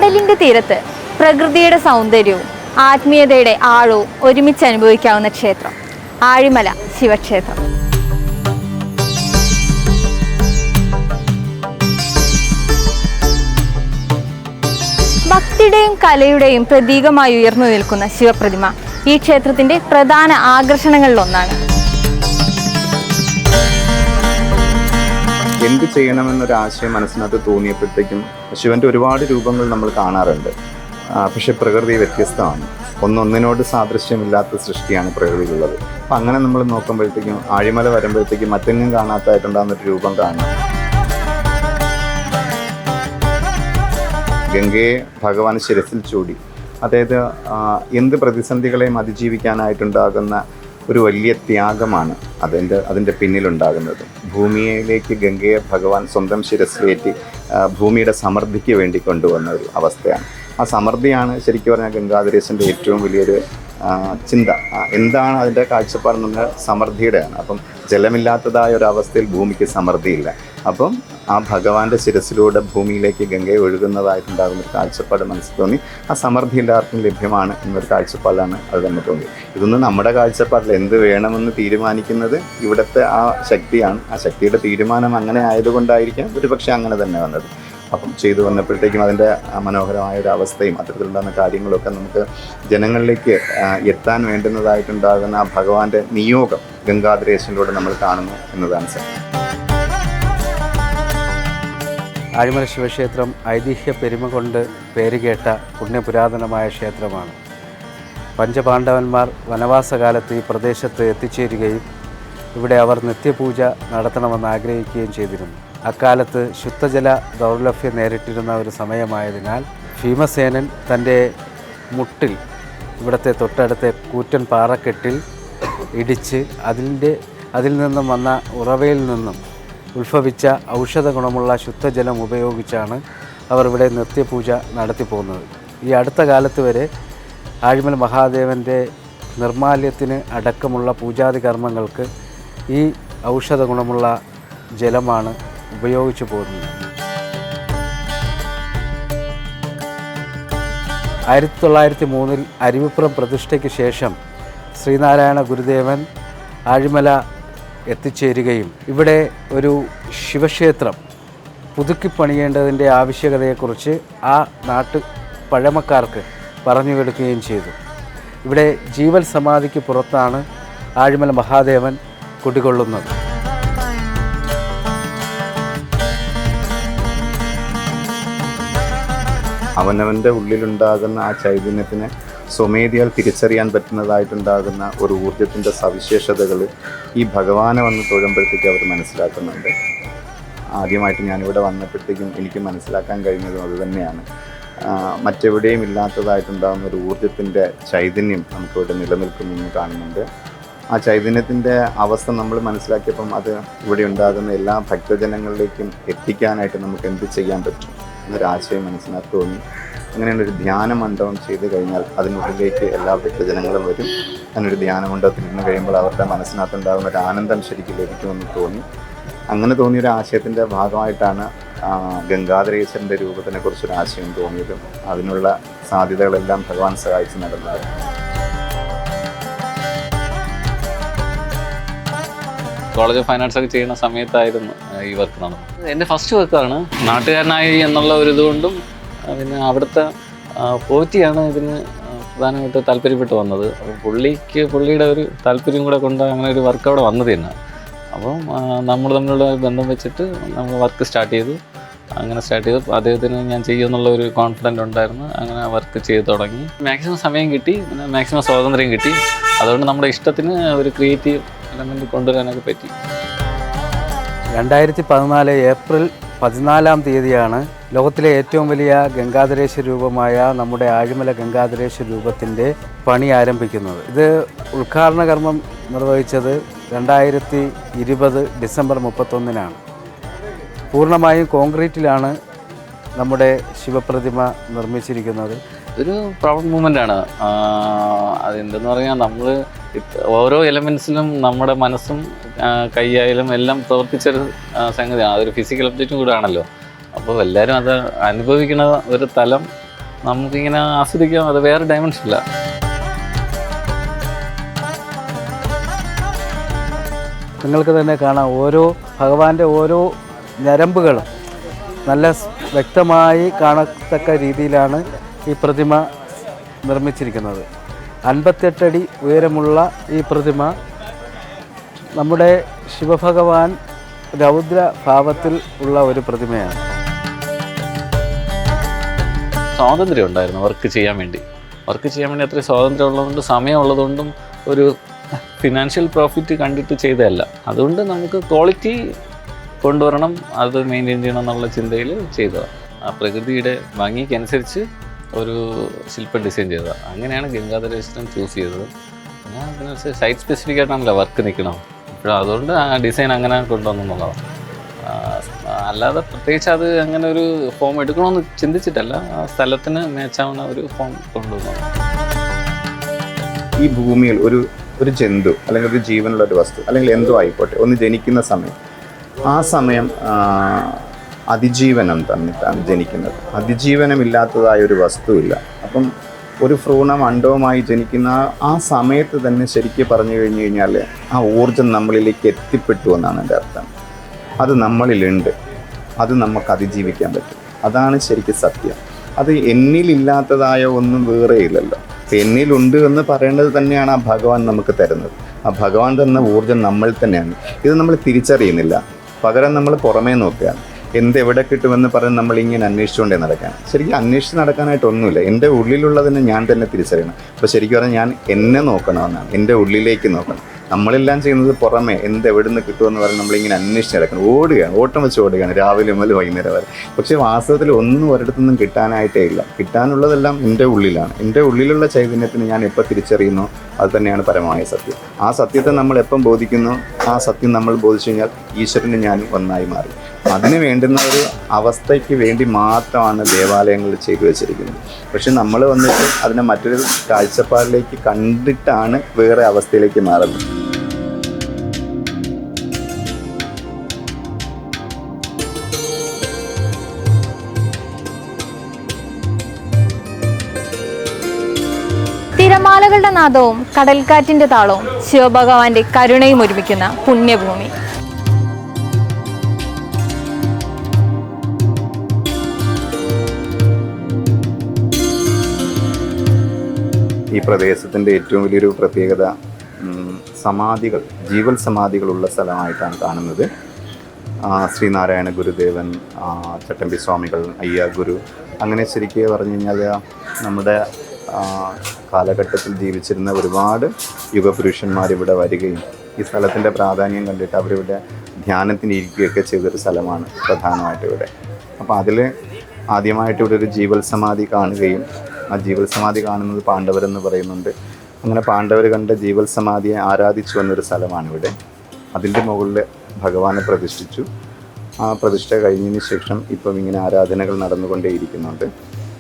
കടലിന്റെ തീരത്ത് പ്രകൃതിയുടെ സൗന്ദര്യവും ആത്മീയതയുടെ ആഴവും ഒരുമിച്ച് അനുഭവിക്കാവുന്ന ക്ഷേത്രം ആഴിമല ശിവക്ഷേത്രം. ഭക്തിയുടെയും കലയുടെയും പ്രതീകമായി ഉയർന്നു നിൽക്കുന്ന ശിവപ്രതിമ ഈ ക്ഷേത്രത്തിന്റെ പ്രധാന ആകർഷണങ്ങളിലൊന്നാണ്. എന്ത് ചെയ്യണമെന്നൊരു ആശയം മനസ്സിനകത്ത് തോന്നിയപ്പോഴത്തേക്കും ശിവന്റെ ഒരുപാട് രൂപങ്ങൾ നമ്മൾ കാണാറുണ്ട്. പക്ഷെ പ്രകൃതി വ്യത്യസ്തമാണ്. ഒന്നൊന്നിനോട് സാദൃശ്യമില്ലാത്ത സൃഷ്ടിയാണ് പ്രകൃതിയിലുള്ളത്. അപ്പം അങ്ങനെ നമ്മൾ നോക്കുമ്പോഴത്തേക്കും ആഴിമല വരുമ്പോഴത്തേക്കും മറ്റെങ്ങും കാണാത്തതായിട്ടുണ്ടാകുന്നൊരു രൂപം കാണാം. ഗംഗയെ ഭഗവാൻ ശിരസിൽ ചൂടി, അതായത് എന്ത് പ്രതിസന്ധികളെയും അതിജീവിക്കാനായിട്ടുണ്ടാകുന്ന ഒരു വലിയ ത്യാഗമാണ് അതിൻ്റെ പിന്നിലുണ്ടാകുന്നത്. ഭൂമിയിലേക്ക് ഗംഗയെ ഭഗവാൻ സ്വന്തം ശിരസിലേറ്റി ഭൂമിയുടെ സമൃദ്ധിക്ക് വേണ്ടി കൊണ്ടുവന്ന ഒരു അവസ്ഥയാണ്. ആ സമൃദ്ധിയാണ് ശരിക്കും പറഞ്ഞാൽ ഗംഗാധരേശൻ്റെ ഏറ്റവും വലിയൊരു ചിന്ത. എന്താണ് അതിൻ്റെ കാഴ്ചപ്പാടെന്ന് പറഞ്ഞാൽ സമൃദ്ധിയുടെയാണ്. അപ്പം ജലമില്ലാത്തതായ ഒരു അവസ്ഥയിൽ ഭൂമിക്ക് സമൃദ്ധിയില്ല. അപ്പം ആ ഭഗവാന്റെ ശിരസിലൂടെ ഭൂമിയിലേക്ക് ഗംഗയെ ഒഴുകുന്നതായിട്ടുണ്ടാകുന്ന ഒരു കാഴ്ചപ്പാട് മനസ്സിൽ തോന്നി. ആ സമൃദ്ധി എല്ലാവർക്കും ലഭ്യമാണ് എന്നൊരു കാഴ്ചപ്പാടാണ് അത് തന്നെ തോന്നി. ഇതൊന്നും നമ്മുടെ കാഴ്ചപ്പാടിൽ എന്ത് വേണമെന്ന് തീരുമാനിക്കുന്നത് ഇവിടുത്തെ ആ ശക്തിയാണ്. ആ ശക്തിയുടെ തീരുമാനം അങ്ങനെ ആയതുകൊണ്ടായിരിക്കാം ഒരുപക്ഷെ അങ്ങനെ തന്നെ വന്നത്. അപ്പം ചെയ്തു വന്നപ്പോഴത്തേക്കും അതിൻ്റെ മനോഹരമായ ഒരു അവസ്ഥയും അത്തരത്തിലുണ്ടാകുന്ന കാര്യങ്ങളൊക്കെ നമുക്ക് ജനങ്ങളിലേക്ക് എത്താൻ വേണ്ടുന്നതായിട്ടുണ്ടാകുന്ന ആ ഭഗവാന്റെ നിയോഗം ഗംഗാധരേശനിലൂടെ നമ്മൾ കാണുന്നു എന്നതാണ് സത്യം. ആഴിമല ശിവക്ഷേത്രം ഐതിഹ്യ പെരുമ കൊണ്ട് പേരുകേട്ട പുണ്യപുരാതനമായ ക്ഷേത്രമാണ്. പഞ്ചപാണ്ഡവന്മാർ വനവാസകാലത്ത് ഈ പ്രദേശത്ത് എത്തിച്ചേരുകയും ഇവിടെ അവർ നിത്യപൂജ നടത്തണമെന്ന് ആഗ്രഹിക്കുകയും ചെയ്തിരുന്നു. അക്കാലത്ത് ശുദ്ധജല ദൗർലഭ്യം നേരിട്ടിരുന്ന ഒരു സമയമായതിനാൽ ഭീമസേനൻ തൻ്റെ മുട്ടിൽ ഇവിടുത്തെ തൊട്ടടുത്ത കൂറ്റൻ പാറക്കെട്ടിൽ ഇടിച്ച് അതിൽ നിന്നും വന്ന ഉറവയിൽ നിന്നും ഉത്ഭവിച്ച ഔഷധ ഗുണമുള്ള ശുദ്ധജലം ഉപയോഗിച്ചാണ് അവർ ഇവിടെ നിത്യപൂജ നടത്തിപ്പോകുന്നത്. ഈ അടുത്ത കാലത്ത് വരെ ആഴിമല മഹാദേവൻ്റെ നിർമ്മാല്യത്തിന് അടക്കമുള്ള പൂജാതി കർമ്മങ്ങൾക്ക് ഈ ഔഷധ ഗുണമുള്ള ജലമാണ് ഉപയോഗിച്ചു പോകുന്നത്. 1903 അരുവിപ്പുറം പ്രതിഷ്ഠയ്ക്ക് ശേഷം ശ്രീനാരായണ ഗുരുദേവൻ ആഴിമല എത്തിച്ചേരുകയും ഇവിടെ ഒരു ശിവക്ഷേത്രം പുതുക്കിപ്പണിയേണ്ടതിൻ്റെ ആവശ്യകതയെക്കുറിച്ച് ആ പഴമക്കാർക്ക് പറഞ്ഞു കൊടുക്കുകയും ചെയ്തു. ഇവിടെ ജീവൽ സമാധിക്ക് പുറത്താണ് ആഴിമല മഹാദേവൻ കുടികൊള്ളുന്നത്. അവനവൻ്റെ ഉള്ളിലുണ്ടാകുന്ന ആ ചൈതന്യത്തിന് സ്വമേധിയാൽ തിരിച്ചറിയാൻ പറ്റുന്നതായിട്ടുണ്ടാകുന്ന ഒരു ഊർജത്തിൻ്റെ സവിശേഷതകൾ ഈ ഭഗവാനെ വന്ന് തൊഴുമ്പോഴത്തേക്ക് അവർ മനസ്സിലാക്കുന്നുണ്ട്. ആദ്യമായിട്ട് ഞാനിവിടെ വന്നപ്പോഴത്തേക്കും എനിക്ക് മനസ്സിലാക്കാൻ കഴിഞ്ഞതും അതുതന്നെയാണ്. മറ്റെവിടെയും ഇല്ലാത്തതായിട്ടുണ്ടാകുന്ന ഒരു ഊർജത്തിൻ്റെ ചൈതന്യം നമുക്കിവിടെ നിലനിൽക്കുമെന്ന് കാണുന്നുണ്ട്. ആ ചൈതന്യത്തിൻ്റെ അവസ്ഥ നമ്മൾ മനസ്സിലാക്കിയപ്പം അത് ഇവിടെ ഉണ്ടാകുന്ന എല്ലാ ഭക്തജനങ്ങളിലേക്കും എത്തിക്കാനായിട്ട് നമുക്ക് എന്ത് ചെയ്യാൻ പറ്റും എന്നൊരാശയം മനസ്സിനകത്ത് തോന്നി. അങ്ങനെയാണ് ഒരു ധ്യാന മണ്ഡപം ചെയ്ത് കഴിഞ്ഞാൽ അതിനുള്ളിലേക്ക് എല്ലാ ഭക്തജനങ്ങളും വരും. അങ്ങനൊരു ധ്യാന മണ്ഡപത്തിൽ ഇരുന്ന് കഴിയുമ്പോൾ അവരുടെ മനസ്സിനകത്തുണ്ടാകുന്ന ഒരു ആനന്ദം ശരിക്കും ലഭിക്കുമെന്ന് തോന്നി. അങ്ങനെ തോന്നിയൊരു ആശയത്തിൻ്റെ ഭാഗമായിട്ടാണ് ഗംഗാധരേശ്വരൻ്റെ രൂപത്തിനെക്കുറിച്ചൊരു ആശയം തോന്നിയതും അതിനുള്ള സാധ്യതകളെല്ലാം ഭഗവാൻ സഹായിച്ച് നടന്നത്. കോളേജ് ഓഫ് ഫൈൻ ആർട്സ് ഒക്കെ ചെയ്യുന്ന സമയത്തായിരുന്നു ഈ വർക്ക് നടന്നത്. എൻ്റെ ഫസ്റ്റ് വർക്കാണ്. നാട്ടുകാരനായി എന്നുള്ള ഒരു ഇതുകൊണ്ടും പിന്നെ അവിടുത്തെ പോറ്റിയാണ് ഇതിന് പ്രധാനമായിട്ട് താല്പര്യപ്പെട്ട് വന്നത്. അപ്പോൾ പുള്ളിയുടെ ഒരു താല്പര്യം കൂടെ കൊണ്ട് അങ്ങനെ ഒരു വർക്ക് അവിടെ വന്നത് തന്നെ. അപ്പം നമ്മൾ തമ്മിലുള്ള ബന്ധം വെച്ചിട്ട് നമ്മൾ വർക്ക് സ്റ്റാർട്ട് ചെയ്തു. അദ്ദേഹത്തിന് ഞാൻ ചെയ്യുമെന്നുള്ള ഒരു കോൺഫിഡൻറ്റ് ഉണ്ടായിരുന്നു. അങ്ങനെ വർക്ക് ചെയ്ത് തുടങ്ങി. മാക്സിമം സമയം കിട്ടി, പിന്നെ മാക്സിമം സ്വാതന്ത്ര്യം കിട്ടി. അതുകൊണ്ട് നമ്മുടെ ഇഷ്ടത്തിന് ഒരു ക്രിയേറ്റീവ് എലമെൻറ്റ് കൊണ്ടുവരാനൊക്കെ പറ്റി. 2014 ഏപ്രിൽ 14 ലോകത്തിലെ ഏറ്റവും വലിയ ഗംഗാധരേശ്വര രൂപമായ നമ്മുടെ ആഴിമല ഗംഗാധരേശ്വര രൂപത്തിൻ്റെ പണി ആരംഭിക്കുന്നത്. ഇത് ഉദ്ഘാടന കർമ്മം നിർവഹിച്ചത് 2020 ഡിസംബർ 31 പൂർണ്ണമായും കോൺക്രീറ്റിലാണ് നമ്മുടെ ശിവപ്രതിമ നിർമ്മിച്ചിരിക്കുന്നത്. ഇതൊരു പ്രൗഡ് മൂമെൻ്റാണ്. അതെന്തെന്ന് പറഞ്ഞാൽ നമ്മൾ ഓരോ എലമെൻസിലും നമ്മുടെ മനസ്സും കൈയായാലും എല്ലാം പ്രവർത്തിച്ചൊരു സംഗതിയാണ്. അതൊരു ഫിസിക്കൽ ഒബ്ജക്റ്റും കൂടെ ആണല്ലോ. അപ്പോൾ എല്ലാവരും അത് അനുഭവിക്കുന്ന ഒരു തലം നമുക്കിങ്ങനെ ആസ്വദിക്കാം. അത് വേറെ ഡയമെൻഷനില്ല. നിങ്ങൾക്ക് തന്നെ കാണാം, ഓരോ ഭഗവാന്റെ ഓരോ ഞരമ്പുകളും നല്ല വ്യക്തമായി കാണത്തക്ക രീതിയിലാണ് ഈ പ്രതിമ നിർമ്മിച്ചിരിക്കുന്നത്. 58 അടി ഉയരമുള്ള ഈ പ്രതിമ നമ്മുടെ ശിവഭഗവാൻ രൗദ്ര ഭാവത്തിൽ ഉള്ള ഒരു പ്രതിമയാണ്. സ്വാതന്ത്ര്യം ഉണ്ടായിരുന്നു വർക്ക് ചെയ്യാൻ വേണ്ടി അത്രയും സ്വാതന്ത്ര്യം ഉള്ളതുകൊണ്ട്, സമയമുള്ളതുകൊണ്ടും, ഒരു ഫിനാൻഷ്യൽ പ്രോഫിറ്റ് കണ്ടിട്ട് ചെയ്തതല്ല. അതുകൊണ്ട് നമുക്ക് ക്വാളിറ്റി കൊണ്ടുവരണം, അത് മെയിൻറ്റെയിൻ ചെയ്യണം എന്നുള്ള ചിന്തയിൽ ചെയ്തതാണ്. ആ പ്രകൃതിയുടെ ഭംഗിക്കനുസരിച്ച് ഒരു ശില്പം ഡിസൈൻ ചെയ്തതാണ്. അങ്ങനെയാണ് ഗംഗാധരേശ്വരം ചൂസ് ചെയ്തത്. ഞാൻ അതിനനുസരിച്ച് സൈറ്റ് സ്പെസിഫിക് ആയിട്ടാണല്ലോ വർക്ക് നിൽക്കണം. അപ്പോൾ അതുകൊണ്ട് ആ ഡിസൈൻ അങ്ങനെ കൊണ്ടുവന്നുള്ളതാണ്. അല്ലാതെ പ്രത്യേകിച്ച് അത് അങ്ങനെ ഒരു ഫോം എടുക്കണമെന്ന് ചിന്തിച്ചിട്ടല്ല, ആ സ്ഥലത്തിന് മേച്ചാവുന്ന ഒരു ഫോം കൊണ്ടുവന്നു. ഈ ഭൂമിയിൽ ഒരു ജന്തു അല്ലെങ്കിൽ ഒരു ജീവനുള്ള ഒരു വസ്തു അല്ലെങ്കിൽ എന്തോ ആയിക്കോട്ടെ ഒന്ന് ജനിക്കുന്ന സമയം, ആ സമയം അതിജീവനം തന്നിട്ടാണ് ജനിക്കുന്നത്. അതിജീവനമില്ലാത്തതായ ഒരു വസ്തുവില്ല. അപ്പം ഒരു ഭ്രൂണം അണ്ഡവുമായി ജനിക്കുന്ന ആ സമയത്ത് തന്നെ ശരിക്കും പറഞ്ഞു കഴിഞ്ഞു കഴിഞ്ഞാൽ ആ ഊർജം നമ്മളിലേക്ക് എത്തിപ്പെട്ടു എന്നാണ് എൻ്റെ അർത്ഥം. അത് നമ്മളിലുണ്ട്, അത് നമുക്ക് അതിജീവിക്കാൻ പറ്റും. അതാണ് ശരിക്കും സത്യം. അത് എന്നിലില്ലാത്തതായ ഒന്നും വേറെ ഇല്ലല്ലോ. എന്നിലുണ്ട് എന്ന് പറയേണ്ടത് തന്നെയാണ് ആ ഭഗവാൻ നമുക്ക് തരുന്നത്. ആ ഭഗവാൻ തന്ന ഊർജം നമ്മൾ തന്നെയാണ്. ഇത് നമ്മൾ തിരിച്ചറിയുന്നില്ല. പകരം നമ്മൾ പുറമേ നോക്കുകയാണ്. എന്തെവിടെ കിട്ടുമെന്ന് പറഞ്ഞ് നമ്മളിങ്ങനെ അന്വേഷിച്ചുകൊണ്ടേ നടക്കുകയാണ്. ശരിക്കും അന്വേഷിച്ച് നടക്കാനായിട്ടൊന്നുമില്ല. എൻ്റെ ഉള്ളിലുള്ളതിനെ ഞാൻ തന്നെ തിരിച്ചറിയണം. അപ്പോൾ ശരിക്കും പറഞ്ഞാൽ ഞാൻ എന്നെ നോക്കണമെന്നാണ്, എൻ്റെ ഉള്ളിലേക്ക് നോക്കണം. നമ്മളെല്ലാം ചെയ്യുന്നത് പുറമേ എന്തെവിടുന്ന് കിട്ടുമെന്ന് പറഞ്ഞ് നമ്മളിങ്ങനെ അന്വേഷിച്ച് നടക്കണം. ഓട്ടം വെച്ച് ഓടുകയാണ് രാവിലെ മുതൽ വൈകുന്നേരം വരെ. പക്ഷേ വാസ്തവത്തിൽ ഒന്നും ഒരിടത്തുനിന്നും കിട്ടാനായിട്ടേ ഇല്ല. കിട്ടാനുള്ളതെല്ലാം എൻ്റെ ഉള്ളിലാണ്. എൻ്റെ ഉള്ളിലുള്ള ചൈതന്യത്തിന് ഞാൻ എപ്പോൾ തിരിച്ചറിയുന്നു, അത് തന്നെയാണ് പരമമായ സത്യം. ആ സത്യത്തെ നമ്മൾ എപ്പം ബോധിക്കുന്നു, ആ സത്യം നമ്മൾ ബോധിച്ചു കഴിഞ്ഞാൽ ഈശ്വരന് ഞാനും ഒന്നായി മാറി. അതിന് വേണ്ടുന്ന ഒരു അവസ്ഥയ്ക്ക് വേണ്ടി മാത്രമാണ് ദേവാലയങ്ങൾ ചെയ്തു വെച്ചിരിക്കുന്നത്. പക്ഷെ നമ്മൾ വന്നിട്ട് അതിനെ മറ്റൊരു കാഴ്ചപ്പാടിലേക്ക് കണ്ടിട്ടാണ് വേറെ അവസ്ഥയിലേക്ക് മാറുന്നത്. തിരമാലകളുടെ നാദവും കടൽക്കാറ്റിന്റെ താളവും ശിവഭഗവാന്റെ കരുണയും ഒരുമിക്കുന്ന പുണ്യഭൂമി. ഈ പ്രദേശത്തിൻ്റെ ഏറ്റവും വലിയൊരു പ്രത്യേകത സമാധികൾ, ജീവൽ സമാധികളുള്ള സ്ഥലമായിട്ടാണ് കാണുന്നത്. ശ്രീനാരായണ ഗുരുദേവൻ, ചട്ടമ്പി സ്വാമികൾ, അയ്യ ഗുരു, അങ്ങനെ ശരിക്കും പറഞ്ഞു കഴിഞ്ഞാൽ നമ്മുടെ കാലഘട്ടത്തിൽ ജീവിച്ചിരുന്ന ഒരുപാട് യുഗപുരുഷന്മാരിവിടെ വരികയും ഈ സ്ഥലത്തിൻ്റെ പ്രാധാന്യം കണ്ടിട്ട് അവരിവിടെ ധ്യാനത്തിന് ഇരിക്കുകയൊക്കെ ചെയ്തൊരു സ്ഥലമാണ് പ്രധാനമായിട്ട് ഇവിടെ. അപ്പോൾ അതിൽ ആദ്യമായിട്ട് ഇവിടെ ഒരു ജീവൽ സമാധി കാണുകയും ആ ജീവൽ സമാധി കാണുന്നത് പാണ്ഡവരെന്ന് പറയുന്നുണ്ട്. അങ്ങനെ പാണ്ഡവർ കണ്ട ജീവൽ സമാധിയെ ആരാധിച്ചു വന്നൊരു സ്ഥലമാണിവിടെ. അതിൻ്റെ മുകളിൽ ഭഗവാനെ പ്രതിഷ്ഠിച്ചു. ആ പ്രതിഷ്ഠ കഴിഞ്ഞതിന് ശേഷം ഇപ്പം ഇങ്ങനെ ആരാധനകൾ നടന്നുകൊണ്ടേയിരിക്കുന്നുണ്ട്.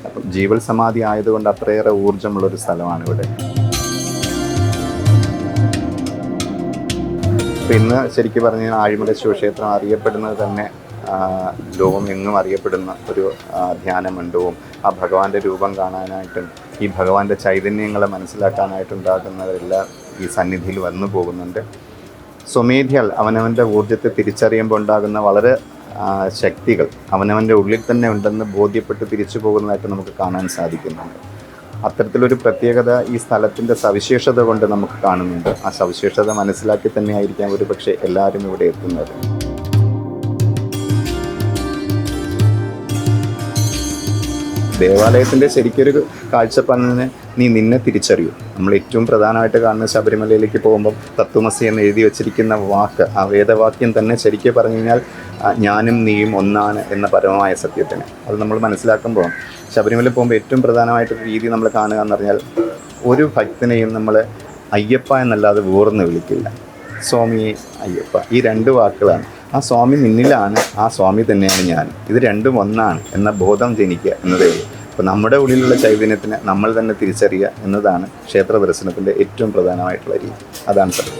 അപ്പം ജീവൽ സമാധി ആയതുകൊണ്ട് അത്രയേറെ ഊർജ്ജമുള്ളൊരു സ്ഥലമാണിവിടെ. ഇന്ന് ശരിക്കും പറഞ്ഞാൽ ആഴിമല ശിവക്ഷേത്രം അറിയപ്പെടുന്നത് തന്നെ ലോകം എങ്ങും അറിയപ്പെടുന്ന ഒരു ധ്യാനമണ്ഡപവും ആ ഭഗവാന്റെ രൂപം കാണാനായിട്ടും ഈ ഭഗവാന്റെ ചൈതന്യങ്ങളെ മനസ്സിലാക്കാനായിട്ടുണ്ടാകുന്നവരെല്ലാം ഈ സന്നിധിയിൽ വന്നു പോകുന്നുണ്ട്. സ്വമേധ്യാൽ അവനവൻ്റെ ഊർജ്ജത്തെ തിരിച്ചറിയുമ്പോൾ ഉണ്ടാകുന്ന വളരെ ശക്തികൾ അവനവൻ്റെ ഉള്ളിൽ തന്നെ ഉണ്ടെന്ന് ബോധ്യപ്പെട്ട് തിരിച്ചു പോകുന്നതായിട്ട് നമുക്ക് കാണാൻ സാധിക്കുന്നുണ്ട്. അത്തരത്തിലൊരു പ്രത്യേകത ഈ സ്ഥലത്തിൻ്റെ സവിശേഷത കൊണ്ട് നമുക്ക് കാണുന്നുണ്ട്. ആ സവിശേഷത മനസ്സിലാക്കി തന്നെയായിരിക്കാം ഒരു പക്ഷേ എല്ലാവരും ഇവിടെ എത്തുന്നത്. ദേവാലയത്തിൻ്റെ ശരിക്കൊരു കാഴ്ചപ്പാടിന് നീ നിന്നെ തിരിച്ചറിയൂ. നമ്മൾ ഏറ്റവും പ്രധാനമായിട്ട് കാണുന്ന ശബരിമലയിലേക്ക് പോകുമ്പം തത്വമസി എന്ന് എഴുതി വച്ചിരിക്കുന്ന വാക്ക്, ആ വേദവാക്യം തന്നെ ശരിക്കും പറഞ്ഞു കഴിഞ്ഞാൽ ഞാനും നീയും ഒന്നാണ് എന്ന പരമമായ സത്യത്തിന് അത് നമ്മൾ മനസ്സിലാക്കുമ്പോൾ ശബരിമല പോകുമ്പോൾ ഏറ്റവും പ്രധാനമായിട്ടൊരു രീതി നമ്മൾ കാണുക എന്ന് പറഞ്ഞാൽ ഒരു ഭക്തനെയും നമ്മൾ അയ്യപ്പ എന്നല്ലാതെ വേറൊന്ന് വിളിക്കില്ല. സ്വാമി അയ്യപ്പ, ഈ രണ്ട് വാക്കുകളാണ്. ആ സ്വാമി നിന്നിലാണ്, ആ സ്വാമി തന്നെയാണ് ഞാൻ, ഇത് രണ്ടും ഒന്നാണ് എന്ന ബോധം ജനിക്കുക എന്നതേ ഉള്ളൂ. അപ്പോൾ നമ്മുടെ ഉള്ളിലുള്ള ചൈതന്യത്തിന് നമ്മൾ തന്നെ തിരിച്ചറിയുക എന്നതാണ് ക്ഷേത്ര ദർശനത്തിൻ്റെ ഏറ്റവും പ്രധാനമായിട്ടുള്ള രീതി. അതാണ് സത്യം.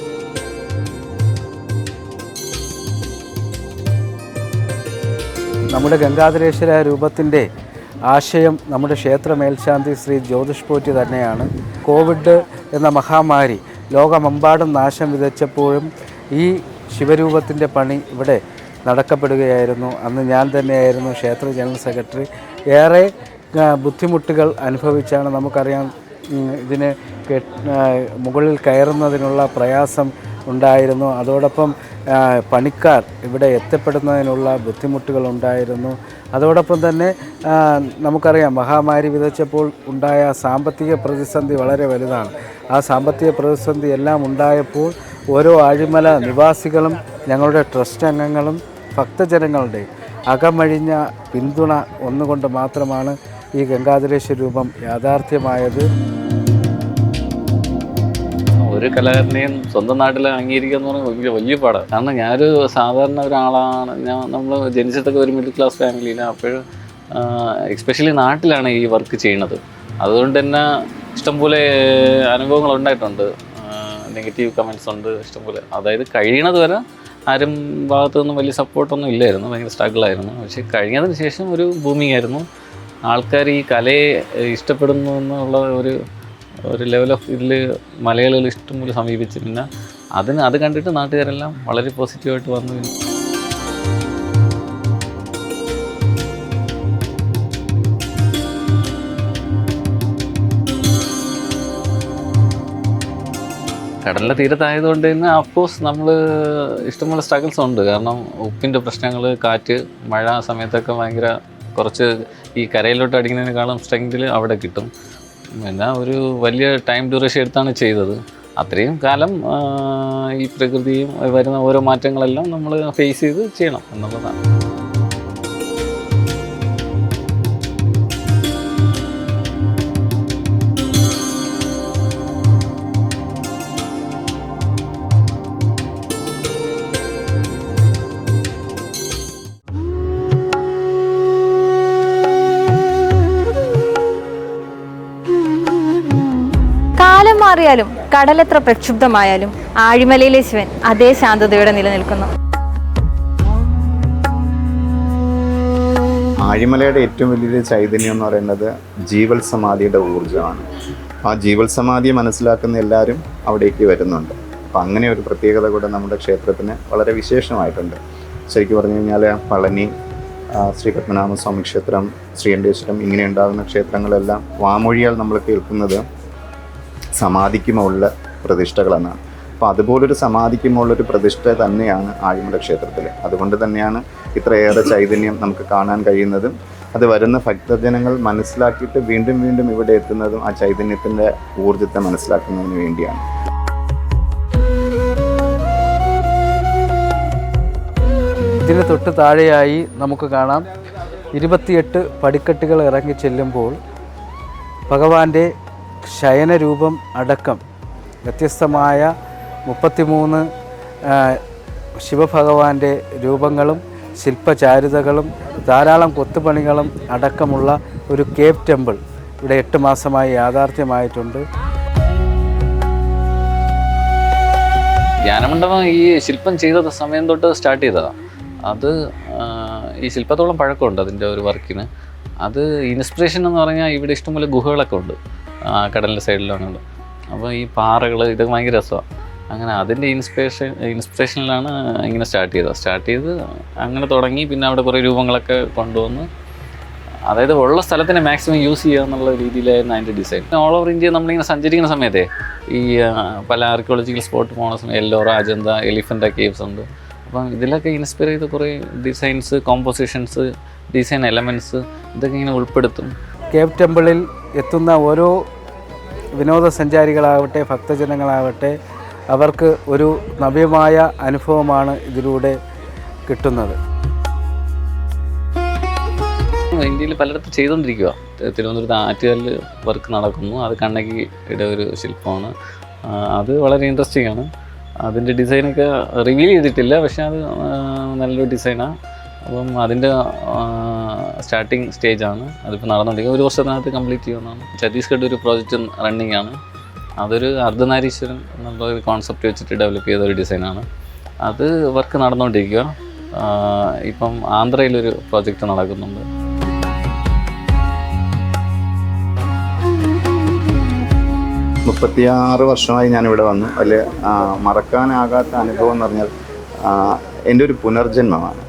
നമ്മുടെ ഗംഗാധരേശ്വര രൂപത്തിൻ്റെ ആശയം നമ്മുടെ ക്ഷേത്ര മേൽശാന്തി ശ്രീ ജ്യോതിഷ് പോറ്റി തന്നെയാണ്. കോവിഡ് എന്ന മഹാമാരി ലോകമെമ്പാടും നാശം വിതച്ചപ്പോഴും ഈ ശിവരൂപത്തിൻ്റെ പണി ഇവിടെ നടക്കപ്പെടുകയായിരുന്നു. അന്ന് ഞാൻ തന്നെയായിരുന്നു ക്ഷേത്ര ജനറൽ സെക്രട്ടറി. ഏറെ ബുദ്ധിമുട്ടുകൾ അനുഭവിച്ചാണ്, നമുക്കറിയാം, ഇതിന് മുകളിൽ കയറുന്നതിനുള്ള പ്രയാസം ഉണ്ടായിരുന്നു. അതോടൊപ്പം പണിക്കാർ ഇവിടെ എത്തപ്പെടുന്നതിനുള്ള ബുദ്ധിമുട്ടുകൾ ഉണ്ടായിരുന്നു. അതോടൊപ്പം തന്നെ നമുക്കറിയാം മഹാമാരി വിതച്ചപ്പോൾ ഉണ്ടായ സാമ്പത്തിക പ്രതിസന്ധി വളരെ വലുതാണ്. ആ സാമ്പത്തിക പ്രതിസന്ധി എല്ലാം ഉണ്ടായപ്പോൾ ഓരോ ആഴിമല നിവാസികളും ഞങ്ങളുടെ ട്രസ്റ്റ് അംഗങ്ങളും ഭക്തജനങ്ങളുടെ അകമഴിഞ്ഞ പിന്തുണ ഒന്നുകൊണ്ട് മാത്രമാണ് ഈ ഗംഗാധരേശ്വര രൂപം യാഥാർത്ഥ്യമായത്. ഒരു കലാകാരനെയും സ്വന്തം നാട്ടിൽ അംഗീകരിക്കുക എന്ന് പറഞ്ഞാൽ വലിയ പാടാണ്. കാരണം ഞാനൊരു സാധാരണ ഒരാളാണ്. നമ്മൾ ജനിച്ചതൊക്കെ ഒരു മിഡിൽ ക്ലാസ് ഫാമിലിയിലാണ്. അപ്പോൾ എസ്പെഷ്യലി നാട്ടിലാണ് ഈ വർക്ക് ചെയ്യുന്നത്. അതുകൊണ്ട് തന്നെ ഇഷ്ടംപോലെ അനുഭവങ്ങൾ ഉണ്ടായിട്ടുണ്ട്. നെഗറ്റീവ് കമൻറ്റ്സ് ഉണ്ട് ഇഷ്ടംപോലെ. അതായത് കഴിയണത് വരെ ആരും ഭാഗത്തു നിന്നും വലിയ സപ്പോർട്ടൊന്നും ഇല്ലായിരുന്നു. ഭയങ്കര സ്ട്രഗിളായിരുന്നു. പക്ഷേ കഴിഞ്ഞതിന് ശേഷം ഒരു ബൂമിംഗ് ആയിരുന്നു. ആൾക്കാർ ഈ കലയെ ഇഷ്ടപ്പെടുന്നു എന്നുള്ള ഒരു ലെവൽ ഓഫ് ഇതിൽ മലയാളികൾ ഇഷ്ടംപോലെ സമീപിച്ചു. പിന്നെ അത് കണ്ടിട്ട് നാട്ടുകാരെല്ലാം വളരെ പോസിറ്റീവായിട്ട് വന്നു. കടലിൻ്റെ തീരത്തായതുകൊണ്ട് തന്നെ അഫ്കോഴ്സ് നമ്മൾ ഇഷ്ടംപോലെ സ്ട്രഗിൾസ് ഉണ്ട്. കാരണം ഉപ്പിൻ്റെ പ്രശ്നങ്ങൾ, കാറ്റ്, മഴ സമയത്തൊക്കെ ഭയങ്കര കുറച്ച് ഈ കരയിലോട്ട് അടിക്കുന്നതിനേക്കാളും സ്ട്രെങ്തിൽ അവിടെ കിട്ടും. പിന്നെ ഒരു വലിയ ടൈം ഡ്യൂറേഷൻ എടുത്താണ് ചെയ്തത്. അത്രയും കാലം ഈ പ്രകൃതിയും വരുന്ന ഓരോ മാറ്റങ്ങളെല്ലാം നമ്മൾ ഫേസ് ചെയ്ത് ചെയ്യണം എന്നുള്ളതാണ്. കാലം മാറിയാലും കടലെത്ര പ്രക്ഷുബ്ധമായാലും ആഴിമലയിലെ ശിവൻ അതേ ശാന്തതയോടെ നിലനിൽക്കുന്നു. ആഴിമലയുടെ ഏറ്റവും വലിയൊരു ചൈതന്യം എന്ന് പറയുന്നത് ജീവൽ സമാധിയുടെ ഊർജ്ജമാണ്. ആ ജീവൽ സമാധിയെ മനസ്സിലാക്കുന്ന എല്ലാവരും അവിടേക്ക് വരുന്നുണ്ട്. അപ്പം അങ്ങനെ ഒരു പ്രത്യേകത കൂടെ നമ്മുടെ ക്ഷേത്രത്തിന് വളരെ വിശേഷമായിട്ടുണ്ട്. ശരിക്കും പറഞ്ഞു കഴിഞ്ഞാൽ പളനി, ശ്രീ പത്മനാഭസ്വാമി ക്ഷേത്രം, ശ്രീകണ്ഠേശ്വരം, ഇങ്ങനെ ഉണ്ടാകുന്ന ക്ഷേത്രങ്ങളെല്ലാം വാമൊഴിയാൽ നമ്മൾ കേൾക്കുന്നത് സമാധിക്കുമുള്ള പ്രതിഷ്ഠകളെന്നാണ്. അപ്പോൾ അതുപോലൊരു സമാധിക്കുമുള്ളൊരു പ്രതിഷ്ഠ തന്നെയാണ് ആഴിമല ക്ഷേത്രത്തിൽ. അതുകൊണ്ട് തന്നെയാണ് ഇത്രയേറെ ചൈതന്യം നമുക്ക് കാണാൻ കഴിയുന്നതും അത് വരുന്ന ഭക്തജനങ്ങൾ മനസ്സിലാക്കിയിട്ട് വീണ്ടും വീണ്ടും ഇവിടെ എത്തുന്നതും ആ ചൈതന്യത്തിൻ്റെ ഊർജ്ജത്തെ മനസ്സിലാക്കുന്നതിന് വേണ്ടിയാണ്. ഇതിന് തൊട്ട് താഴെയായി നമുക്ക് കാണാം 28 പടിക്കെട്ടുകൾ ഇറങ്ങി ചെല്ലുമ്പോൾ ഭഗവാന്റെ ശയനരൂപം അടക്കം വ്യത്യസ്തമായ 33 ശിവഭഗവാന്റെ രൂപങ്ങളും ശില്പചാരുതകളും ധാരാളം കൊത്തുപണികളും അടക്കമുള്ള ഒരു കേവ് ടെമ്പിൾ ഇവിടെ 8 മാസമായി യാഥാർത്ഥ്യമായിട്ടുണ്ട്. ധ്യാനമണ്ഡപം ഈ ശില്പം ചെയ്ത സമയം തൊട്ട് സ്റ്റാർട്ട് ചെയ്തതാണ്. അത് ഈ ശില്പത്തോളം പഴക്കമുണ്ട് അതിൻ്റെ ഒരു വർക്കിന്. അത് ഇൻസ്പിറേഷൻ എന്ന് പറഞ്ഞാൽ ഇവിടെ ഇഷ്ടംപോലെ ഗുഹകളൊക്കെ ഉണ്ട് കടലിൻ്റെ സൈഡിലാണ്. അപ്പോൾ ഈ പാറകൾ ഇതൊക്കെ ഭയങ്കര രസമാണ്. അങ്ങനെ അതിൻ്റെ ഇൻസ്പിറേഷനിലാണ് ഇങ്ങനെ സ്റ്റാർട്ട് ചെയ്ത് അങ്ങനെ തുടങ്ങി. പിന്നെ അവിടെ കുറേ രൂപങ്ങളൊക്കെ കൊണ്ടുവന്ന്, അതായത് ഉള്ള സ്ഥലത്തിനെ മാക്സിമം യൂസ് ചെയ്യുക എന്നുള്ള രീതിയിലായിരുന്നു അതിൻ്റെ ഡിസൈൻ. ഓൾ ഓവർ ഇന്ത്യ നമ്മളിങ്ങനെ സഞ്ചരിക്കുന്ന സമയത്തേ ഈ പല ആർക്കിയോളജിക്കൽ സ്പോട്ട് പോകുന്ന സമയം എല്ലോറ, അജന്ത, എലിഫൻ്റ കേവ്സ് ഉണ്ട്. അപ്പം ഇതിലൊക്കെ ഇൻസ്പയർ ചെയ്ത് കുറേ ഡിസൈൻസ്, കോമ്പോസിഷൻസ്, ഡിസൈൻ എലമെൻറ്റ്സ് ഇതൊക്കെ ഇങ്ങനെ ഉൾപ്പെടുത്തും. കേവ് ടെമ്പിളിൽ എത്തുന്ന ഓരോ വിനോദസഞ്ചാരികളാവട്ടെ ഭക്തജനങ്ങളാവട്ടെ അവർക്ക് ഒരു നവ്യമായ അനുഭവമാണ് ഇതിലൂടെ കിട്ടുന്നത്. ഇന്ത്യയിൽ പലയിടത്തും ചെയ്തുകൊണ്ടിരിക്കുക. തിരുവനന്തപുരത്ത് ആറ്റുകാലിൽ വർക്ക് നടക്കുന്നു. അത് കണ്ണകിയുടെ ഒരു ശില്പമാണ്. അത് വളരെ ഇൻട്രസ്റ്റിംഗ് ആണ്. അതിൻ്റെ ഡിസൈനൊക്കെ റിവീൽ ചെയ്തിട്ടില്ല, പക്ഷേ അത് നല്ലൊരു ഡിസൈനാണ്. അപ്പം അതിൻ്റെ സ്റ്റാർട്ടിങ് സ്റ്റേജാണ്. അതിപ്പോൾ നടന്നുകൊണ്ടിരിക്കുക. 1 വർഷത്തിനകത്ത് കംപ്ലീറ്റ് ചെയ്യുന്നതാണ്. ഛത്തീസ്ഗഡ് ഒരു പ്രോജക്റ്റ് റണ്ണിങ് ആണ്. അതൊരു അർദ്ധനാരീശ്വരൻ എന്നുള്ള ഒരു കോൺസെപ്റ്റ് വെച്ചിട്ട് ഡെവലപ്പ് ചെയ്ത ഒരു ഡിസൈനാണ്. അത് വർക്ക് നടന്നുകൊണ്ടിരിക്കുക. ഇപ്പം ആന്ധ്രയിലൊരു പ്രോജക്റ്റ് നടക്കുന്നുണ്ട്. 36 വർഷമായി ഞാനിവിടെ വന്നു. അതിൽ മറക്കാനാകാത്ത അനുഭവം എന്ന് പറഞ്ഞാൽ എൻ്റെ ഒരു പുനർജന്മമാണ്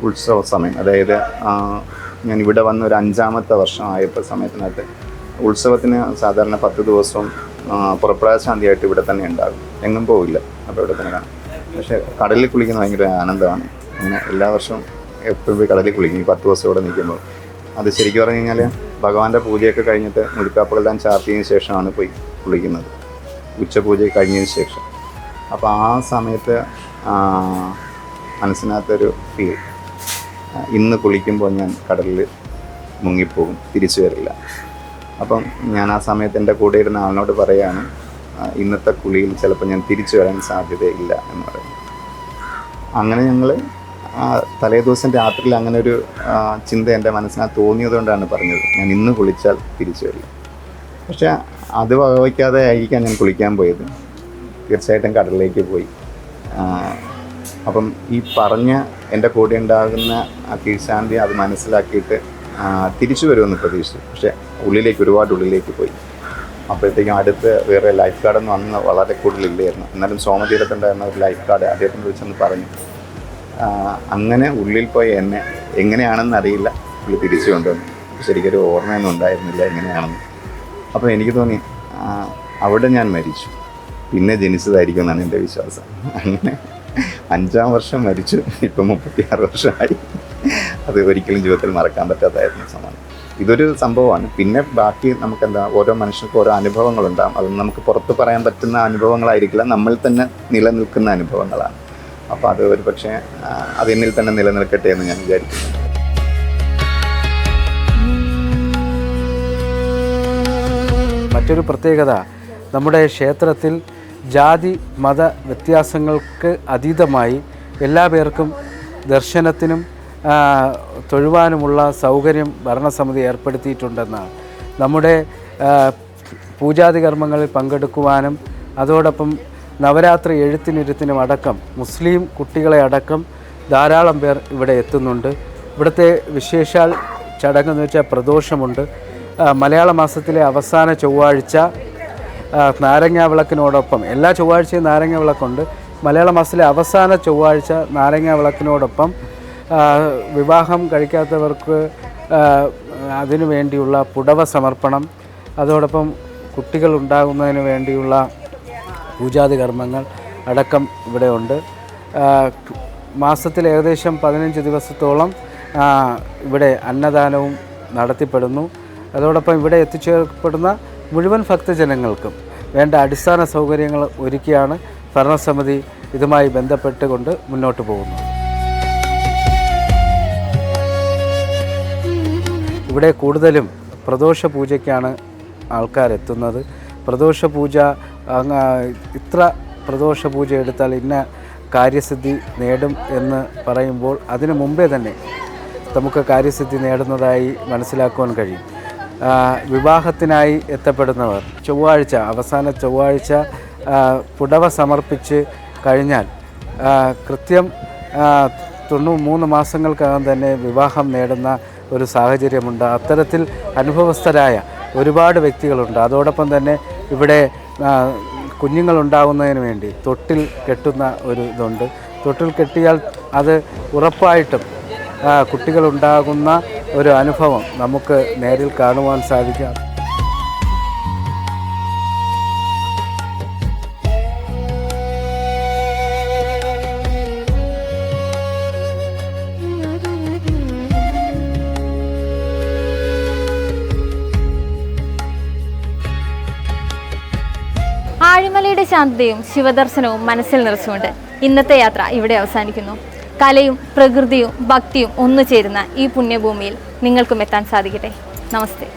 ഉത്സവ സമയം. അതായത് ഞാൻ ഇവിടെ വന്ന ഒരു 5ാമത്തെ വർഷമായപ്പോൾ സമയത്തിനകത്ത് ഉത്സവത്തിന് സാധാരണ 10 ദിവസവും പുറപ്രവേശാന്തിയായിട്ട് ഇവിടെ തന്നെ ഉണ്ടാകും, എങ്ങും പോവില്ല. അപ്പോൾ ഇവിടെ തന്നെ കാണും. പക്ഷേ കടലിൽ കുളിക്കുന്നത് ഭയങ്കര ആനന്ദമാണ്. അങ്ങനെ എല്ലാ വർഷവും എപ്പോഴും പോയി കടലിൽ കുളിക്കും ഈ 10 ദിവസം ഇവിടെ നിൽക്കുമ്പോൾ. അത് ശരിക്കും പറഞ്ഞു കഴിഞ്ഞാൽ ഭഗവാന്റെ പൂജയൊക്കെ കഴിഞ്ഞിട്ട് മുരിക്കാപ്പുകളെല്ലാം ചാർത്തിയതിന് ശേഷമാണ് പോയി കുളിക്കുന്നത്, ഉച്ചപൂജ കഴിഞ്ഞതിന് ശേഷം. അപ്പോൾ ആ സമയത്ത് മനസ്സിനകത്തൊരു ഫീൽ, ഇന്ന് കുളിക്കുമ്പോൾ ഞാൻ കടലിൽ മുങ്ങിപ്പോകും, തിരിച്ചു വരില്ല. അപ്പം ഞാൻ ആ സമയത്ത് എൻ്റെ കൂടെ ഇരുന്ന ആളിനോട് പറയുകയാണ്, ഇന്നത്തെ കുളിയിൽ ചിലപ്പോൾ ഞാൻ തിരിച്ചു വരാൻ സാധ്യതയില്ല എന്ന് പറയുന്നു. അങ്ങനെ ഞങ്ങൾ തലേദിവസം രാത്രിയിൽ അങ്ങനെ ഒരു ചിന്ത എൻ്റെ മനസ്സിനകത്ത് തോന്നിയതുകൊണ്ടാണ് പറഞ്ഞത്, ഞാൻ ഇന്ന് കുളിച്ചാൽ തിരിച്ചു വരില്ല. പക്ഷേ അത് വകവയ്ക്കാതെ ആയിരിക്കാം ഞാൻ കുളിക്കാൻ പോയത്. തീർച്ചയായിട്ടും കടലിലേക്ക് പോയി. അപ്പം ഈ പറഞ്ഞ എൻ്റെ കൂടെ ഉണ്ടാകുന്ന ആ കീഴ്ശാന്തി അത് മനസ്സിലാക്കിയിട്ട് തിരിച്ചു വരുമെന്ന് പ്രതീക്ഷിച്ചു. പക്ഷേ ഒരുപാട് ഉള്ളിലേക്ക് പോയി. അപ്പോഴത്തേക്കും അടുത്ത് വേറെ ലൈഫ് ഗാർഡൊന്നും അന്ന് വളരെ കൂടുതലില്ലായിരുന്നു. എന്നാലും സോമതീരത്തുണ്ടായിരുന്ന ഒരു ലൈഫ് ഗാർഡ് അദ്ദേഹത്തിൻ്റെ വിളിച്ചെന്ന് പറഞ്ഞു. അങ്ങനെ ഉള്ളിൽ പോയി എന്നെ എങ്ങനെയാണെന്ന് അറിയില്ല പുള്ളി തിരിച്ചു കൊണ്ടുവന്നു. ശരിക്കൊരു ഓർമ്മയൊന്നും ഉണ്ടായിരുന്നില്ല എങ്ങനെയാണെന്ന്. അപ്പോൾ എനിക്ക് തോന്നി അവിടെ ഞാൻ മരിച്ചു, പിന്നെ ജനിച്ചതായിരിക്കും എന്നാണ് എൻ്റെ വിശ്വാസം. അങ്ങനെ 5ാം വർഷം മരിച്ചു, ഇപ്പം 36 വർഷമായി. അത് ഒരിക്കലും ജീവിതത്തിൽ മറക്കാൻ പറ്റാത്തായിരുന്നു സംഭവം. ഇതൊരു സംഭവമാണ്. പിന്നെ ബാക്കി നമുക്കെന്താ, ഓരോ മനുഷ്യർക്കും ഓരോ അനുഭവങ്ങളുണ്ടാകും. അത് നമുക്ക് പുറത്ത് പറയാൻ പറ്റുന്ന അനുഭവങ്ങളായിരിക്കില്ല, നമ്മൾ തന്നെ നിലനിൽക്കുന്ന അനുഭവങ്ങളാണ്. അപ്പോൾ അത് ഒരു പക്ഷേ അതെന്നിൽ തന്നെ നിലനിൽക്കട്ടെ എന്ന് ഞാൻ വിചാരിക്കുന്നു. മറ്റൊരു പ്രത്യേകത, നമ്മുടെ ക്ഷേത്രത്തിൽ ജാതി മത വ്യത്യാസങ്ങൾക്ക് അതീതമായി എല്ലാ പേർക്കും ദർശനത്തിനും തൊഴുവാനുമുള്ള സൗകര്യം ഭരണസമിതി ഏർപ്പെടുത്തിയിട്ടുണ്ടെന്നാണ്. നമ്മുടെ പൂജാതി കർമ്മങ്ങളിൽ പങ്കെടുക്കുവാനും അതോടൊപ്പം നവരാത്രി എഴുത്തിനിരുത്തിനും അടക്കം മുസ്ലിം കുട്ടികളെ അടക്കം ധാരാളം പേർ ഇവിടെ എത്തുന്നുണ്ട്. ഇവിടുത്തെ വിശേഷാൽ ചടങ്ങെന്ന് വെച്ചാൽ പ്രദോഷമുണ്ട്. മലയാള മാസത്തിലെ അവസാന ചൊവ്വാഴ്ച നാരങ്ങാ വിളക്കിനോടൊപ്പം, എല്ലാ ചൊവ്വാഴ്ചയും നാരങ്ങാ വിളക്കുണ്ട്. മലയാള മാസത്തിലെ അവസാന ചൊവ്വാഴ്ച നാരങ്ങാ വിളക്കിനോടൊപ്പം വിവാഹം കഴിക്കാത്തവർക്ക് അതിനു വേണ്ടിയുള്ള പുടവ സമർപ്പണം, അതോടൊപ്പം കുട്ടികൾ ഉണ്ടാകുന്നതിന് വേണ്ടിയുള്ള പൂജാതി കർമ്മങ്ങൾ അടക്കം ഇവിടെ ഉണ്ട്. മാസത്തിൽ ഏകദേശം 15 ദിവസത്തോളം ഇവിടെ അന്നദാനവും നടത്തിപ്പെടുന്നു. അതോടൊപ്പം ഇവിടെ എത്തിച്ചേർക്കപ്പെടുന്ന മുഴുവൻ ഭക്തജനങ്ങൾക്കും വേണ്ട അടിസ്ഥാന സൗകര്യങ്ങൾ ഒരുക്കിയാണ് ഭരണസമിതി ഇതുമായി ബന്ധപ്പെട്ടുകൊണ്ട് മുന്നോട്ട് പോകുന്നത്. ഇവിടെ കൂടുതലും പ്രദോഷ പൂജയ്ക്കാണ് ആൾക്കാരെത്തുന്നത്. പ്രദോഷ പൂജ, ഇത്ര പ്രദോഷ പൂജ എടുത്താൽ ഇന്ന കാര്യസിദ്ധി നേടും എന്ന് പറയുമ്പോൾ അതിനു മുമ്പേ തന്നെ നമുക്ക് കാര്യസിദ്ധി നേടുന്നതായി മനസ്സിലാക്കുവാൻ കഴിയും. വിവാഹത്തിനായി എത്തപ്പെടുന്നവർ ചൊവ്വാഴ്ച, അവസാന ചൊവ്വാഴ്ച പുടവ സമർപ്പിച്ച് കഴിഞ്ഞാൽ കൃത്യം 93 മാസങ്ങൾക്കകം തന്നെ വിവാഹം നേടുന്ന ഒരു സാഹചര്യമുണ്ട്. അത്തരത്തിൽ അനുഭവസ്ഥരായ ഒരുപാട് വ്യക്തികളുണ്ട്. അതോടൊപ്പം തന്നെ ഇവിടെ കുഞ്ഞുങ്ങളുണ്ടാകുന്നതിന് വേണ്ടി തൊട്ടിൽ കെട്ടുന്ന ഒരു ഇതുണ്ട്. തൊട്ടിൽ കെട്ടിയാൽ അത് ഉറപ്പായിട്ടും കുട്ടികളുണ്ടാകുന്ന ഒരു അനുഭവം നമുക്ക് നേരിൽ കാണുവാൻ സാധിക്കാം. ആഴിമലയുടെ ശാന്തതയും ശിവദർശനവും മനസ്സിൽ നിറച്ചുകൊണ്ട് ഇന്നത്തെ യാത്ര ഇവിടെ അവസാനിക്കുന്നു. കലയും പ്രകൃതിയും ഭക്തിയും ഒന്നു ചേരുന്ന ഈ പുണ്യഭൂമിയിൽ നിങ്ങൾക്കും എത്താൻ സാധിക്കട്ടെ. നമസ്തേ.